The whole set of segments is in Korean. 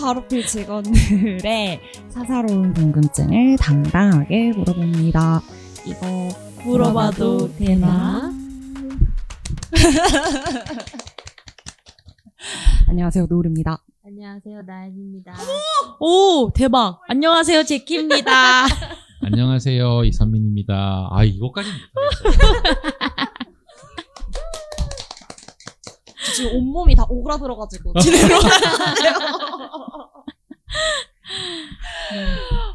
하루필 직원들의 사사로운 궁금증을 당당하게 물어봅니다. 이거 물어봐도 되나? 안녕하세요, 노을입니다. 안녕하세요, 나연입니다. 오, 대박! 안녕하세요, 제키입니다. 안녕하세요, 이선민입니다. 아, 이거까지 못하겠어요. 지금 온몸이 다 오그라들어가지고 진행을 못하는데요.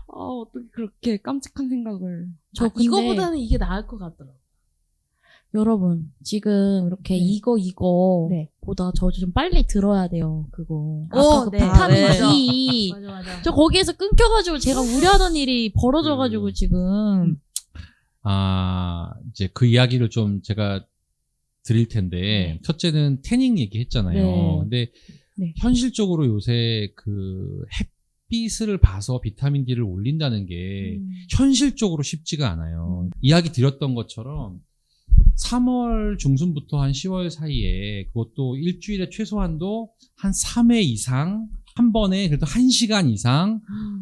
어떻게 그렇게 깜찍한 생각을. 저 근데- 이거보다는 이게 나을 것 같더라고요. 여러분, 지금 이렇게 이거 네. 보다 저 좀 빨리 들어야 돼요, 그거. 오, 아까 그 네. 비타민 네. D. 맞아. 저 거기에서 끊겨가지고 제가 우려하던 일이 벌어져가지고 지금. 이제 그 이야기를 좀 제가 드릴 텐데, 첫째는 태닝 얘기했잖아요. 네. 근데 네. 현실적으로 요새 그 햇빛을 봐서 비타민 D를 올린다는 게 현실적으로 쉽지가 않아요. 이야기 드렸던 것처럼 3월 중순부터 한 10월 사이에 그것도 일주일에 최소한도 한 3회 이상 한 번에 그래도 1시간 이상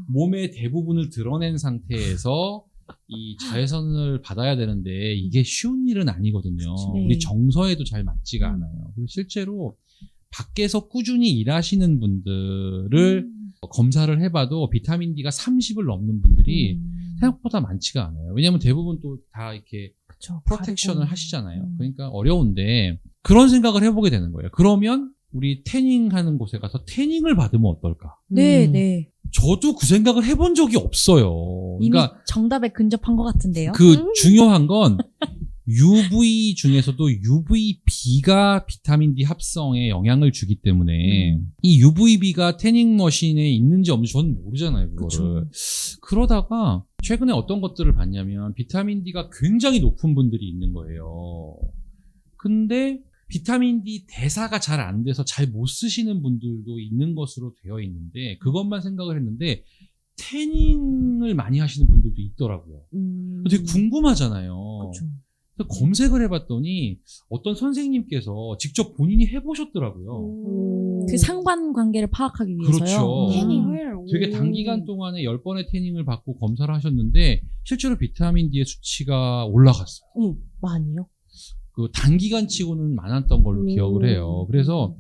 몸의 대부분을 드러낸 상태에서 이 자외선을 받아야 되는데 이게 쉬운 일은 아니거든요. 네. 우리 정서에도 잘 맞지가 않아요. 그래서 실제로 밖에서 꾸준히 일하시는 분들을 검사를 해봐도 비타민 D가 30을 넘는 분들이 생각보다 많지가 않아요. 왜냐하면 대부분 또 다 이렇게 그쵸. 프로텍션을 바르고. 하시잖아요. 그러니까 어려운데 그런 생각을 해보게 되는 거예요. 그러면 우리 태닝하는 곳에 가서 태닝을 받으면 어떨까? 네, 네. 저도 그 생각을 해본 적이 없어요. 이미 그러니까 정답에 근접한 것 같은데요. 그 중요한 건 UV 중에서도 UVB가 비타민 D 합성에 영향을 주기 때문에 이 UVB가 태닝 머신에 있는지 없는지 저는 모르잖아요, 그거를. 그러다가 최근에 어떤 것들을 봤냐면 비타민 D가 굉장히 높은 분들이 있는 거예요. 근데 비타민 D 대사가 잘 안 돼서 잘 못 쓰시는 분들도 있는 것으로 되어 있는데 그것만 생각을 했는데 태닝을 많이 하시는 분들도 있더라고요. 되게 궁금하잖아요. 그쵸. 그래서 검색을 해봤더니 어떤 선생님께서 직접 본인이 해보셨더라고요. 그 상관관계를 파악하기 위해서요. 그렇죠. 태닝을 되게 단기간 동안에 10번의 태닝을 받고 검사를 하셨는데 실제로 비타민 D의 수치가 올라갔어요. 많이요? 그 단기간 치고는 많았던 걸로 기억을 해요. 그래서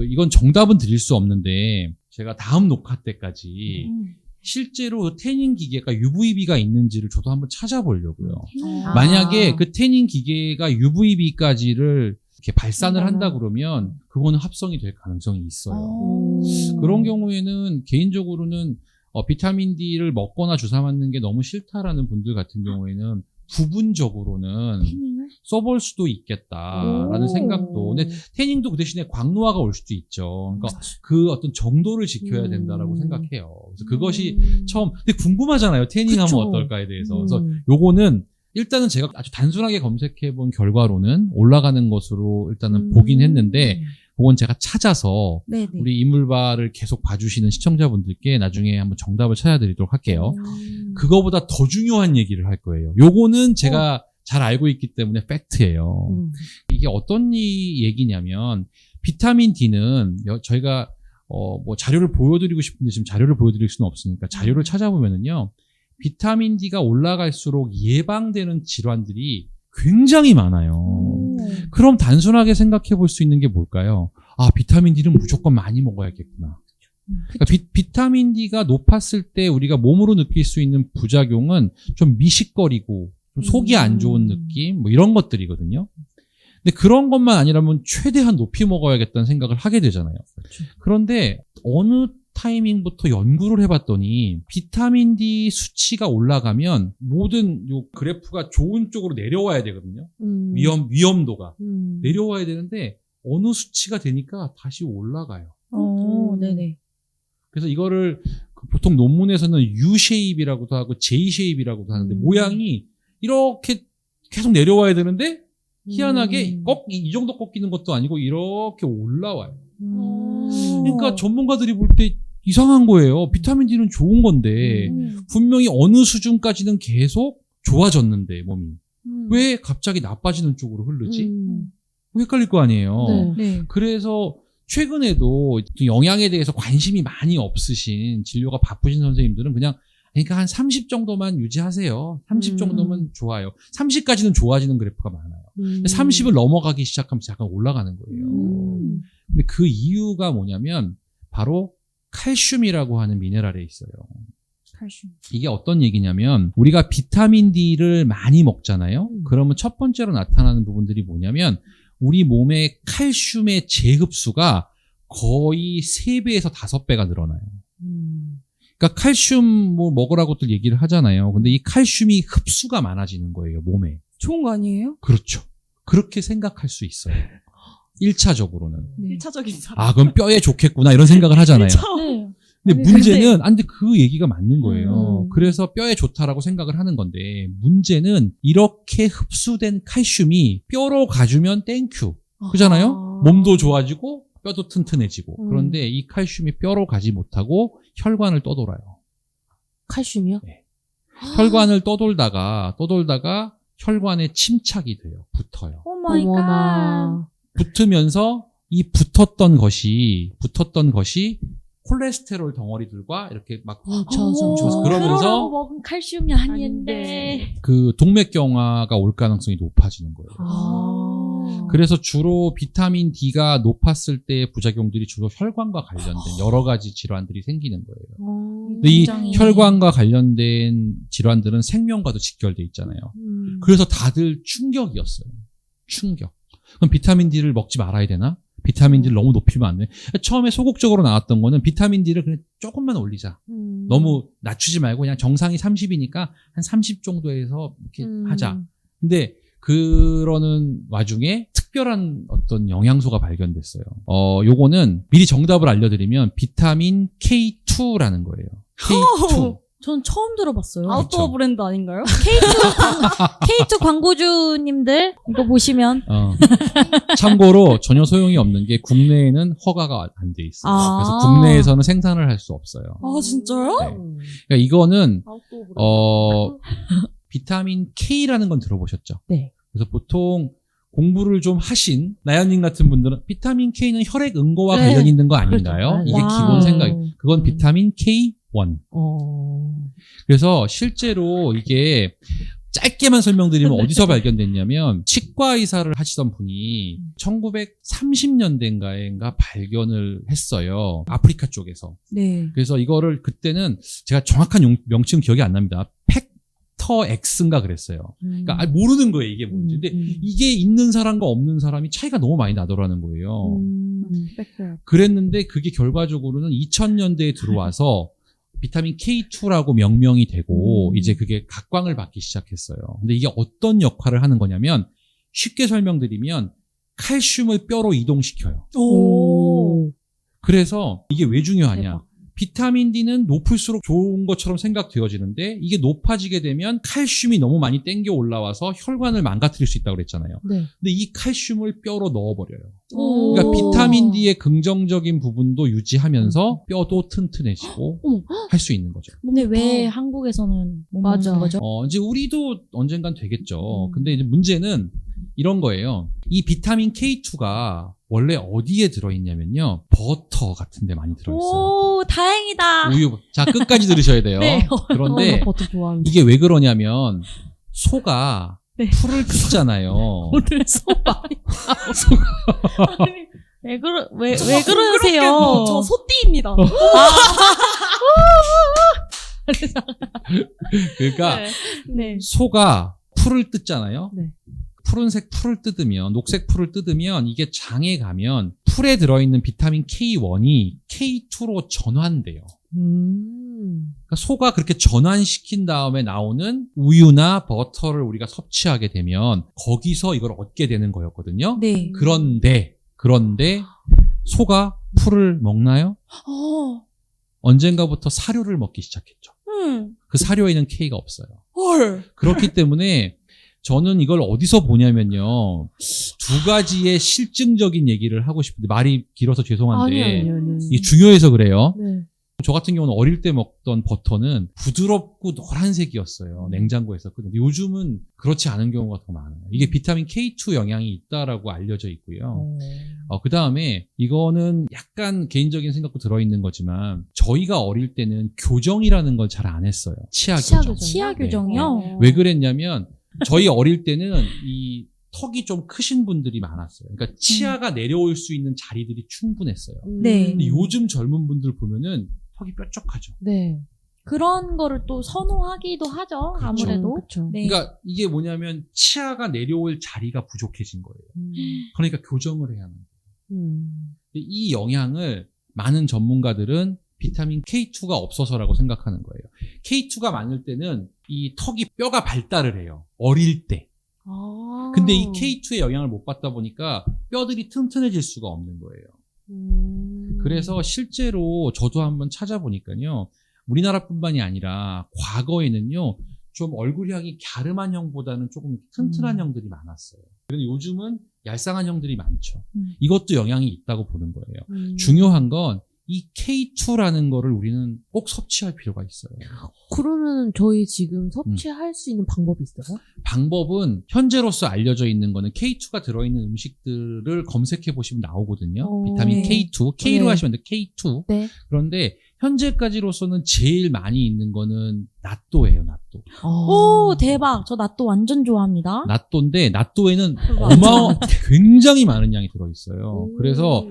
이건 정답은 드릴 수 없는데 제가 다음 녹화 때까지 실제로 태닝 기계가 UVB가 있는지를 저도 한번 찾아보려고요. 만약에 그 태닝 기계가 UVB까지를 이렇게 발산을 한다 그러면 그거는 합성이 될 가능성이 있어요. 그런 경우에는 개인적으로는 비타민 D를 먹거나 주사 맞는 게 너무 싫다라는 분들 같은 경우에는 부분적으로는 태닝을? 써볼 수도 있겠다라는 생각도. 근데 태닝도 그 대신에 광노화가 올 수도 있죠. 그러니까 그 어떤 정도를 지켜야 된다라고 생각해요. 그래서 그것이 처음. 근데 궁금하잖아요. 태닝하면 그쵸. 어떨까에 대해서. 그래서 요거는 일단은 제가 아주 단순하게 검색해 본 결과로는 올라가는 것으로 일단은 보긴 했는데 그건 제가 찾아서 네네. 우리 이물바를 계속 봐주시는 시청자분들께 나중에 한번 정답을 찾아드리도록 할게요. 그거보다 더 중요한 얘기를 할 거예요. 요거는 제가 잘 알고 있기 때문에 팩트예요. 이게 어떤 얘기냐면 비타민 D는 저희가 뭐 자료를 보여드리고 싶은데 지금 자료를 보여드릴 수는 없으니까 자료를 찾아보면은요. 비타민 D가 올라갈수록 예방되는 질환들이 굉장히 많아요. 그럼 단순하게 생각해 볼 수 있는 게 뭘까요? 아, 비타민 D는 무조건 많이 먹어야겠구나. 그러니까 비타민 D가 높았을 때 우리가 몸으로 느낄 수 있는 부작용은 좀 미식거리고 좀 속이 안 좋은 느낌 뭐 이런 것들이거든요. 근데 그런 것만 아니라면 최대한 높이 먹어야겠다는 생각을 하게 되잖아요. 그런데 어느 타이밍부터 연구를 해봤더니 비타민 D 수치가 올라가면 모든 요 그래프가 좋은 쪽으로 내려와야 되거든요. 위험도가 내려와야 되는데 어느 수치가 되니까 다시 올라가요. 네네. 그래서 이거를 보통 논문에서는 U-shape이라고도 하고 J-shape이라고도 하는데 모양이 이렇게 계속 내려와야 되는데 희한하게 이 정도 꺾이는 것도 아니고 이렇게 올라와요. 그러니까 전문가들이 볼 때 이상한 거예요. 비타민 D는 좋은 건데 분명히 어느 수준까지는 계속 좋아졌는데 몸이 왜 갑자기 나빠지는 쪽으로 흐르지? 헷갈릴 거 아니에요. 네. 그래서 최근에도 영양에 대해서 관심이 많이 없으신 진료가 바쁘신 선생님들은 그냥 그러니까 한 30 정도만 유지하세요. 30 정도면 좋아요. 30까지는 좋아지는 그래프가 많아요. 30을 넘어가기 시작하면 약간 올라가는 거예요. 근데 그 이유가 뭐냐면 바로 칼슘이라고 하는 미네랄에 있어요. 칼슘. 이게 어떤 얘기냐면 우리가 비타민 D를 많이 먹잖아요. 그러면 첫 번째로 나타나는 부분들이 뭐냐면 우리 몸의 칼슘의 재흡수가 거의 3배에서 5배가 늘어나요. 그러니까 칼슘 뭐 먹으라고들 얘기를 하잖아요. 근데 이 칼슘이 흡수가 많아지는 거예요, 몸에. 좋은 거 아니에요? 그렇죠. 그렇게 생각할 수 있어요. 1차적으로는. 네. 1차적인 사람. 아, 그럼 뼈에 좋겠구나 이런 생각을 하잖아요. 네. 근데 아니, 문제는 근데 그 얘기가 맞는 거예요. 음. 그래서 뼈에 좋다라고 생각을 하는 건데 문제는 이렇게 흡수된 칼슘이 뼈로 가주면 땡큐. 그잖아요? 몸도 좋아지고 뼈도 튼튼해지고. 그런데 이 칼슘이 뼈로 가지 못하고 혈관을 떠돌아요. 칼슘이요? 네. 혈관을 떠돌다가 혈관에 침착이 돼요. 붙어요. 오 마이 갓. 어머나. 붙으면서 이 붙었던 것이 콜레스테롤 덩어리들과 이렇게 막 뭉쳐서. 그러면서 먹은 칼슘이 아닌데. 그 동맥경화가 올 가능성이 높아지는 거예요. 아. 그래서 주로 비타민 D가 높았을 때의 부작용들이 주로 혈관과 관련된 여러 가지 질환들이 생기는 거예요. 근데 이 굉장히. 혈관과 관련된 질환들은 생명과도 직결돼 있잖아요. 그래서 다들 충격이었어요. 충격. 그럼 비타민 D를 먹지 말아야 되나? 비타민 D를 너무 높이면 안 돼. 처음에 소극적으로 나왔던 거는 비타민 D를 그냥 조금만 올리자. 너무 낮추지 말고 그냥 정상이 30이니까 한 30 정도에서 이렇게 하자. 근데 그러는 와중에 특별한 어떤 영양소가 발견됐어요. 요거는 미리 정답을 알려드리면 비타민 K2라는 거예요. K2. 전 처음 들어봤어요. 아웃도어 그쵸. 브랜드 아닌가요? K2 광고주님들 이거 보시면 참고로 전혀 소용이 없는 게 국내에는 허가가 안 돼 있어요. 아. 그래서 국내에서는 생산을 할 수 없어요. 아, 진짜요? 네. 그러니까 이거는 아웃도어 브랜드. 비타민 K라는 건 들어보셨죠? 네. 그래서 보통 공부를 좀 하신 나연님 같은 분들은 비타민 K는 혈액 응고와 네. 관련 있는 거 아닌가요? 그렇죠. 이게 와우. 기본 생각. 그건 비타민 K1. 그래서 실제로 이게 짧게만 설명드리면 어디서 발견됐냐면 치과 의사를 하시던 분이 1930년대인가에 발견을 했어요. 아프리카 쪽에서. 네. 그래서 이거를 그때는 제가 정확한 명칭 기억이 안 납니다. 팩터 X인가 그랬어요. 그러니까 모르는 거예요, 이게 뭔지. 근데 이게 있는 사람과 없는 사람이 차이가 너무 많이 나더라는 거예요. 팩트요. 그랬는데 그게 결과적으로는 2000년대에 들어와서 비타민 K2라고 명명이 되고 이제 그게 각광을 받기 시작했어요. 근데 이게 어떤 역할을 하는 거냐면 쉽게 설명드리면 칼슘을 뼈로 이동시켜요. 오. 그래서 이게 왜 중요하냐? 대박. 비타민 D는 높을수록 좋은 것처럼 생각되어지는데 이게 높아지게 되면 칼슘이 너무 많이 땡겨 올라와서 혈관을 망가뜨릴 수 있다고 그랬잖아요. 네. 근데 이 칼슘을 뼈로 넣어버려요. 오. 그러니까 비타민 D의 긍정적인 부분도 유지하면서 뼈도 튼튼해지고 할 수 있는 거죠. 근데 왜 한국에서는 못 맞아. 먹는 거죠? 이제 우리도 언젠간 되겠죠. 근데 이제 문제는 이런 거예요. 이 비타민 K2가 원래 어디에 들어있냐면요. 버터 같은 데 많이 들어있어요. 오, 다행이다. 우유. 자, 끝까지 들으셔야 돼요. 네. 그런데 나 버터 좋아하는데. 이게 왜 그러냐면 소가 네. 풀을 뜯잖아요. 오늘 소바. 왜 그러세요? 저 소띠입니다. 그러니까 네. 소가 풀을 뜯잖아요. 네. 푸른색 풀을 뜯으면, 녹색 풀을 뜯으면 이게 장에 가면 풀에 들어있는 비타민 K1이 K2로 전환돼요. 그러니까 소가 그렇게 전환시킨 다음에 나오는 우유나 버터를 우리가 섭취하게 되면 거기서 이걸 얻게 되는 거였거든요. 네. 그런데 소가 풀을 먹나요? 어. 언젠가부터 사료를 먹기 시작했죠. 그 사료에는 K가 없어요. 헐. 그렇기 때문에 저는 이걸 어디서 보냐면요. 두 가지의 실증적인 얘기를 하고 싶은데 말이 길어서 죄송한데 아니요. 이게 중요해서 그래요. 네. 저 같은 경우는 어릴 때 먹던 버터는 부드럽고 노란색이었어요. 냉장고에 있었거든요. 근데 요즘은 그렇지 않은 경우가 더 많아요. 이게 비타민 K2 영향이 있다라고 알려져 있고요. 그 다음에 이거는 약간 개인적인 생각도 들어있는 거지만 저희가 어릴 때는 교정이라는 걸 잘 안 했어요. 치아 교정. 치아 교정이요? 왜 그랬냐면 저희 어릴 때는 이 턱이 좀 크신 분들이 많았어요. 그러니까 치아가 내려올 수 있는 자리들이 충분했어요. 네. 근데 요즘 젊은 분들 보면은 턱이 뾰족하죠. 네. 그런 거를 또 선호하기도 하죠. 아무래도. 그렇죠. 네. 그러니까 이게 뭐냐면 치아가 내려올 자리가 부족해진 거예요. 그러니까 교정을 해야 하는 거예요. 이 영향을 많은 전문가들은 비타민 K2가 없어서라고 생각하는 거예요. K2가 많을 때는 이 턱이 뼈가 발달을 해요. 어릴 때. 근데 이 K2의 영향을 못 받다 보니까 뼈들이 튼튼해질 수가 없는 거예요. 그래서 실제로 저도 한번 찾아보니까요. 우리나라뿐만이 아니라 과거에는요. 좀 얼굴형이 갸름한 형보다는 조금 튼튼한 형들이 많았어요. 그런데 요즘은 얄쌍한 형들이 많죠. 이것도 영향이 있다고 보는 거예요. 중요한 건 이 K2라는 거를 우리는 꼭 섭취할 필요가 있어요. 그러면 저희 지금 섭취할 수 있는 방법이 있어요? 방법은 현재로서 알려져 있는 거는 K2가 들어있는 음식들을 검색해 보시면 나오거든요. 비타민 네. K2, K로 네. 하시면 돼요. K2. 네. 그런데 현재까지로서는 제일 많이 있는 거는 낫또예요. 낫또. 오, 대박. 저 낫또 완전 좋아합니다. 낫또인데 낫또에는 굉장히 많은 양이 들어있어요. 그래서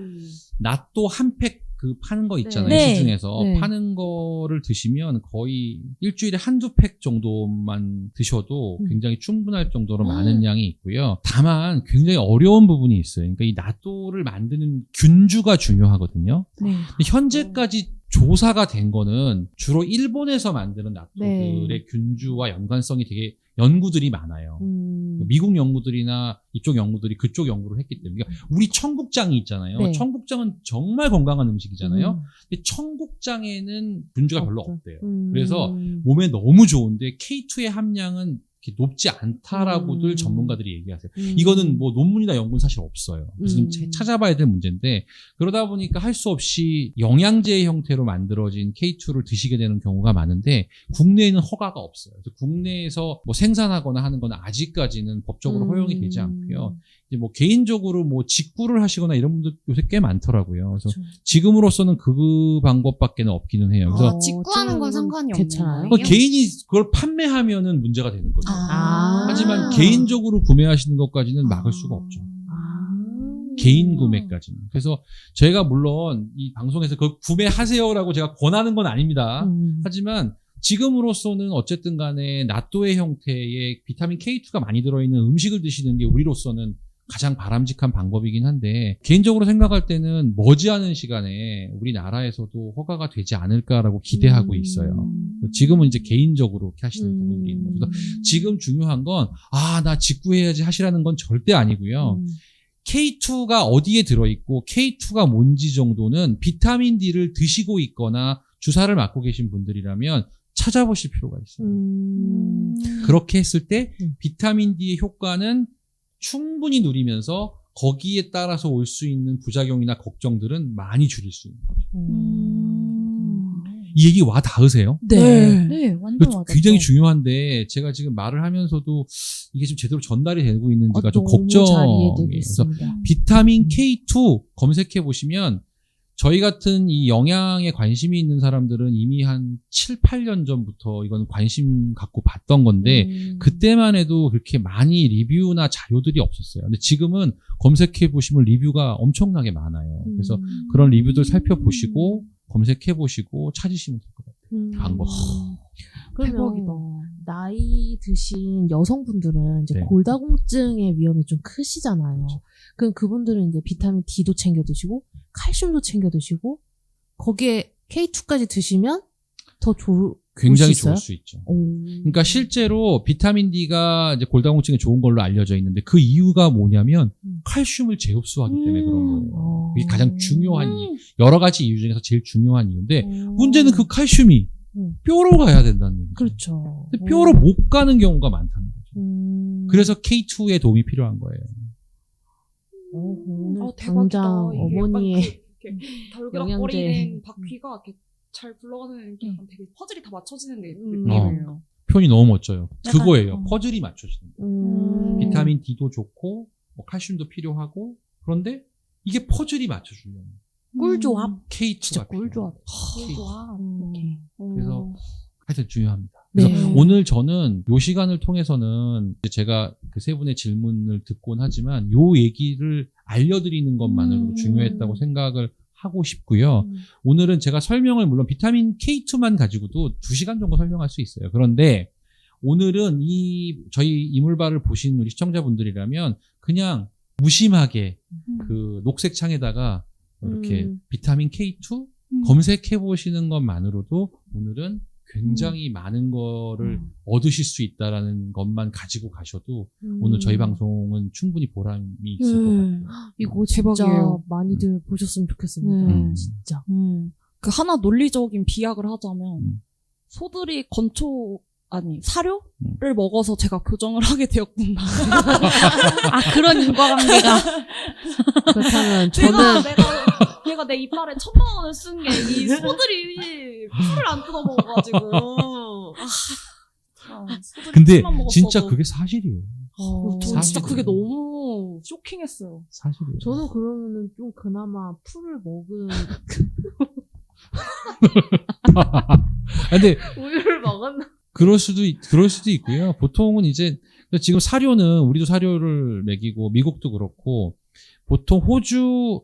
낫또 한 팩 그 파는 거 있잖아요. 네. 시중에서 네. 파는 거를 드시면 거의 일주일에 한두 팩 정도만 드셔도 굉장히 충분할 정도로 많은 양이 있고요. 다만 굉장히 어려운 부분이 있어요. 그러니까 이 낫또를 만드는 균주가 중요하거든요. 네. 근데 현재까지 조사가 된 거는 주로 일본에서 만드는 낫또들의 네. 균주와 연관성이 되게 연구들이 많아요. 미국 연구들이나 이쪽 연구들이 그쪽 연구를 했기 때문에. 그러니까 우리 청국장이 있잖아요. 네. 청국장은 정말 건강한 음식이잖아요. 근데 청국장에는 균주가 별로 없대요. 그래서 몸에 너무 좋은데 K2의 함량은 이렇게 높지 않다라고들 전문가들이 얘기하세요. 이거는 뭐 논문이나 연구는 사실 없어요. 지금 찾아봐야 될 문제인데 그러다 보니까 할 수 없이 영양제 형태로 만들어진 K2를 드시게 되는 경우가 많은데 국내에는 허가가 없어요. 그래서 국내에서 뭐 생산하거나 하는 건 아직까지는 법적으로 허용이 되지 않고요. 이제 뭐 개인적으로 뭐 직구를 하시거나 이런 분들 요새 꽤 많더라고요. 그래서 지금으로서는 그 방법밖에는 없기는 해요. 그래서 직구하는 건 상관이 없는 괜찮아요? 거예요? 개인이 그걸 판매하면은 문제가 되는 거죠. 하지만 개인적으로 구매하시는 것까지는 막을 수가 없죠. 개인 구매까지는. 그래서 저희가 물론 이 방송에서 그걸 구매하세요라고 제가 권하는 건 아닙니다. 하지만 지금으로서는 어쨌든 간에 낫또의 형태의 비타민 K2가 많이 들어있는 음식을 드시는 게 우리로서는 가장 바람직한 방법이긴 한데 개인적으로 생각할 때는 머지않은 시간에 우리나라에서도 허가가 되지 않을까라고 기대하고 있어요. 지금은 이제 개인적으로 이렇게 하시는 부분들이 있는 거죠. 그래서 지금 중요한 건 나 직구해야지 하시라는 건 절대 아니고요. K2가 어디에 들어있고 K2가 뭔지 정도는 비타민 D를 드시고 있거나 주사를 맞고 계신 분들이라면 찾아보실 필요가 있어요. 그렇게 했을 때 비타민 D의 효과는 충분히 누리면서 거기에 따라서 올 수 있는 부작용이나 걱정들은 많이 줄일 수 있는 거죠. 이 얘기 와 닿으세요? 네. 네, 완전 맞았죠. 굉장히 중요한데 제가 지금 말을 하면서도 이게 지금 제대로 전달이 되고 있는지가 좀 너무 잘 걱정이에요. 이해되고 그래서 있습니다. 비타민 K2 검색해 보시면 저희 같은 이 영양에 관심이 있는 사람들은 이미 한 7, 8년 전부터 이건 관심 갖고 봤던 건데 그때만 해도 그렇게 많이 리뷰나 자료들이 없었어요. 근데 지금은 검색해 보시면 리뷰가 엄청나게 많아요. 그래서 그런 리뷰들 살펴보시고 검색해 보시고 찾으시면 될 것 같아요. 방법. 그러면 나이 드신 여성분들은 이제 네. 골다공증의 위험이 좀 크시잖아요. 그렇죠. 그럼 그분들은 이제 비타민 D도 챙겨 드시고 칼슘도 챙겨 드시고 거기에 K2까지 드시면 더 굉장히 있어요? 좋을 수 있죠. 그러니까 실제로 비타민 D가 이제 골다공증에 좋은 걸로 알려져 있는데 그 이유가 뭐냐면 칼슘을 재흡수하기 때문에 그런 거예요. 이게 가장 중요한 이유. 여러 가지 이유 중에서 제일 중요한 이유인데 문제는 그 칼슘이 뼈로 가야 된다는 얘기죠. 그렇죠. 근데 뼈로 못 가는 경우가 많다는 거죠. 그래서 K2의 도움이 필요한 거예요. 오늘 대박이다. 당장 이게 어머니의 약간 그 이렇게 덜그락거리는 바퀴가 이렇게 잘 굴러가는 게 약간 되게 퍼즐이 다 맞춰지는 음. 느낌이에요. 표현이 너무 멋져요. 약간, 그거예요. 퍼즐이 맞춰지는 거. 비타민 음. D도 좋고 뭐 칼슘도 필요하고 그런데 이게 퍼즐이 맞춰주려면 꿀조합. K2가 진짜 꿀조합. 꿀조합. 오케이. 그래서 하여튼 중요합니다. 그래서 네. 오늘 저는 요 시간을 통해서는 이제 제가 그 세 분의 질문을 듣곤 하지만 요 얘기를 알려드리는 것만으로도 중요했다고 생각을 하고 싶고요. 오늘은 제가 설명을 물론 비타민 K2만 가지고도 2시간 정도 설명할 수 있어요. 그런데 오늘은 저희 이물바를 보신 우리 시청자분들이라면 그냥 무심하게 그 녹색 창에다가 이렇게 비타민 K2 검색해 보시는 것만으로도 오늘은 굉장히 많은 거를 얻으실 수 있다라는 것만 가지고 가셔도 오늘 저희 방송은 충분히 보람이 있을 것 같아요. 이거 진짜 대박이에요. 많이들 보셨으면 좋겠습니다. 진짜. 그 하나 논리적인 비약을 하자면 음. 소들이 사료를 먹어서 제가 교정을 하게 되었구나. 아, 그런 인과관계가. 그렇다면 저는 내가 내 이빨에 1,000만 원을 쓴 게 이 소들이 풀을 안 뜯어 먹어가지고. 소들이 근데 풀만 먹었어도. 진짜 그게 사실이에요. 저 진짜 사실이에요. 그게 너무 쇼킹했어요. 사실이에요. 저는 그러면은 좀 그나마 풀을 먹은 근데 우유를 먹었나? 그럴 수도 있고요. 보통은 이제 지금 사료는 우리도 사료를 먹이고 미국도 그렇고 보통 호주,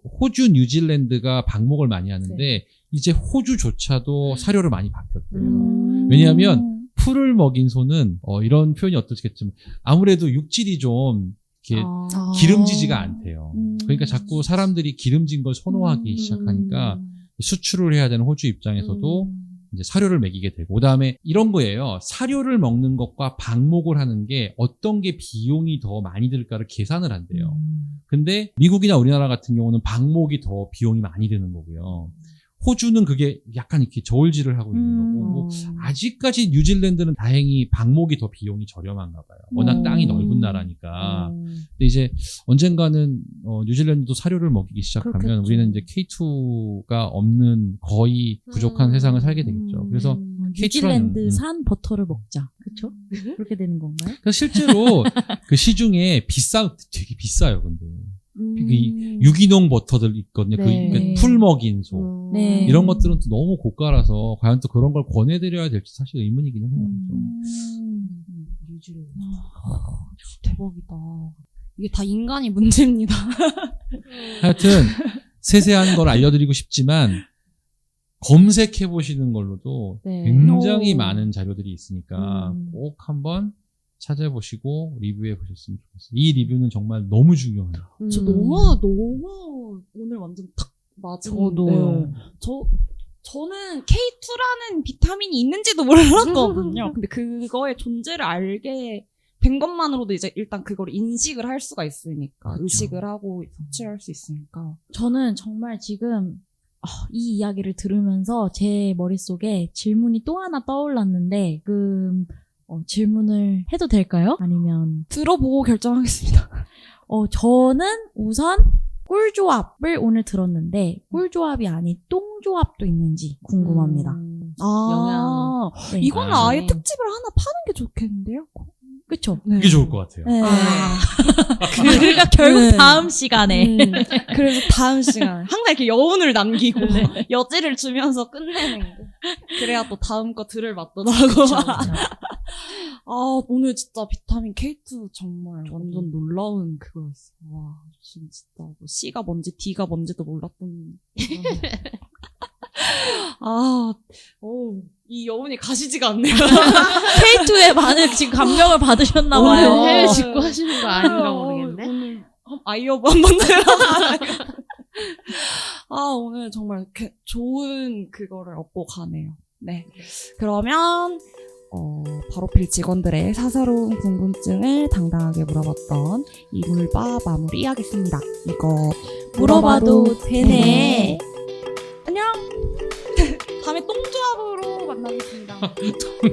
뉴질랜드가 방목을 많이 하는데 이제 호주조차도 사료를 많이 바뀌었대요. 왜냐하면 풀을 먹인 소는 이런 표현이 어떻겠지만 아무래도 육질이 좀 이렇게 기름지지가 않대요. 그러니까 자꾸 사람들이 기름진 걸 선호하기 시작하니까 수출을 해야 되는 호주 입장에서도 이제 사료를 먹이게 되고 그다음에 이런 거예요. 사료를 먹는 것과 방목을 하는 게 어떤 게 비용이 더 많이 들까를 계산을 한대요. 근데 미국이나 우리나라 같은 경우는 방목이 더 비용이 많이 드는 거고요. 호주는 그게 약간 이렇게 저울질을 하고 있는 거고 뭐 아직까지 뉴질랜드는 다행히 방목이 더 비용이 저렴한가 봐요. 워낙 땅이 넓은 나라니까. 근데 이제 언젠가는 뉴질랜드도 사료를 먹이기 시작하면 그렇겠죠. 우리는 이제 K2가 없는 거의 부족한 세상을 살게 되겠죠. 그래서 뉴질랜드산 버터를 먹자. 그쵸? 그렇게 되는 건가요? 그러니까 실제로 그 시중에 되게 비싸요. 근데 유기농 버터들 있거든요. 네. 그러니까 풀 먹인 소. 네. 이런 것들은 또 너무 고가라서 과연 또 그런 걸 권해드려야 될지 사실 의문이기는 해요. 좀. 뉴질랜드. 대박이다. 이게 다 인간이 문제입니다. 하여튼 세세한 걸 알려드리고 싶지만 검색해 보시는 걸로도 네. 굉장히 오. 많은 자료들이 있으니까 꼭 한번 찾아보시고 리뷰해 보셨으면 좋겠어요. 이 리뷰는 정말 너무 중요해요. 저 너무 오늘 완전 딱 맞은. 저도요. 저는 K2라는 비타민이 있는지도 몰랐거든요. 근데 그거의 존재를 알게 된 것만으로도 이제 일단 그걸 인식을 할 수가 있으니까 그렇죠. 의식을 하고 섭취할 수 있으니까. 저는 정말 지금 이 이야기를 들으면서 제 머릿속에 질문이 또 하나 떠올랐는데 질문을 해도 될까요? 아니면 들어보고 결정하겠습니다. 저는 우선 꿀조합을 오늘 들었는데 꿀조합이 아닌 똥조합도 있는지 궁금합니다. 아, 네. 이거는 아. 아예 특집을 하나 파는 게 좋겠는데요? 그쵸? 네. 그게 좋을 것 같아요. 네. 그러니까 결국 네. 다음 시간에 그래서 다음 시간 항상 이렇게 여운을 남기고 여지를 주면서 끝내는 게 그래야 또 다음 거 들을 맛도나고. 아 오늘 진짜 비타민 K2 정말 완전 놀라운 그거였어. 와 진짜 뭐 C가 뭔지 D가 뭔지도 몰랐던. 이 여운이 가시지가 않네요. K2에 많은 지금 감명을 받으셨나 오늘 봐요. 해외 직구 하시는 거 아닌가 모르겠네. 오늘 아이오브 한번 들어가야겠다. 오늘 정말 좋은 그거를 얻고 가네요. 네. 그러면 바로필 직원들의 사사로운 궁금증을 당당하게 물어봤던 이물바 마무리하겠습니다. 이거 물어봐도 되네. 안녕. 다음에 똥조합으로 만나겠습니다. 똥